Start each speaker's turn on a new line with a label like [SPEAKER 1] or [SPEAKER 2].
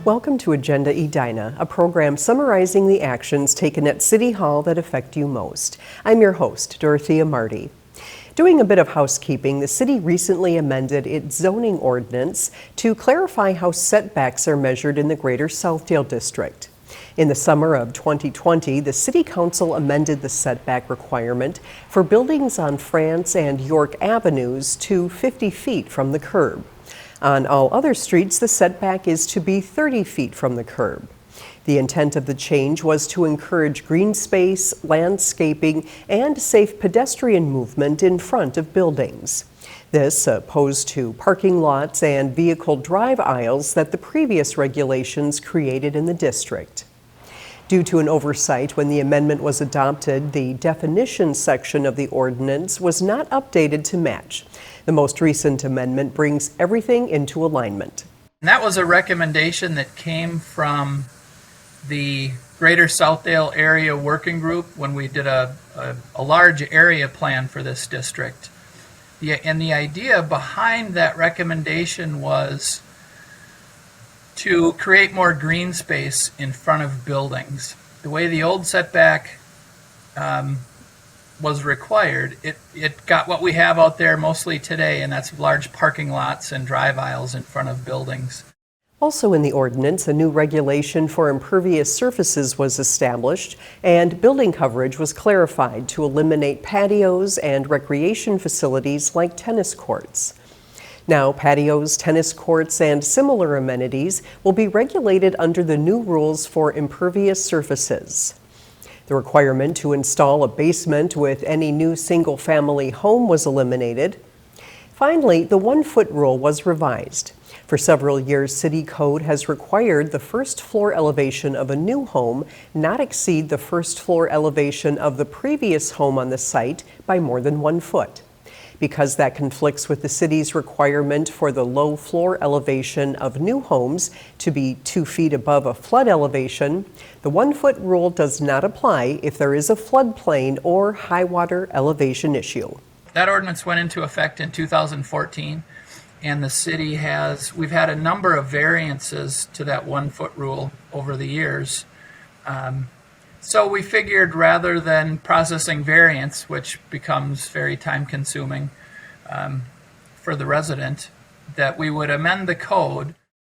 [SPEAKER 1] Welcome to Agenda Edina, a program summarizing the actions taken at City Hall that affect you most. I'm your host, Dorothea Marty. Doing a bit of housekeeping, the city recently amended its zoning ordinance to clarify how setbacks are measured in the Greater Southdale District. In the summer of 2020, the City Council amended the setback requirement for buildings on France and York Avenues to 50 feet from the curb. On all other streets, the setback is to be 30 feet from the curb. The intent of the change was to encourage green space, landscaping, and safe pedestrian movement in front of buildings. This opposed to parking lots and vehicle drive aisles that the previous regulations created in the district. Due to an oversight when the amendment was adopted, the definition section of the ordinance was not updated to match. The most recent amendment brings everything into alignment.
[SPEAKER 2] And that was a recommendation that came from the Greater Southdale Area Working Group when we did a large area plan for this district. And the idea behind that recommendation was to create more green space in front of buildings. The way the old setback was required, it got what we have out there mostly today, and that's large parking lots and drive aisles in front of buildings.
[SPEAKER 1] Also in the ordinance, a new regulation for impervious surfaces was established, and building coverage was clarified to eliminate patios and recreation facilities like tennis courts. Now, patios, tennis courts, and similar amenities will be regulated under the new rules for impervious surfaces. The requirement to install a basement with any new single-family home was eliminated. Finally, the 1-foot rule was revised. For several years, City Code has required the first floor elevation of a new home not exceed the first floor elevation of the previous home on the site by more than 1 foot. Because that conflicts with the city's requirement for the low floor elevation of new homes to be 2 feet above a flood elevation, the 1-foot rule does not apply if there is a floodplain or high water elevation issue.
[SPEAKER 2] That ordinance went into effect in 2014, and the city we've had a number of variances to that 1-foot rule over the years. So we figured rather than processing variance, which becomes very time consuming for the resident, that we would amend the code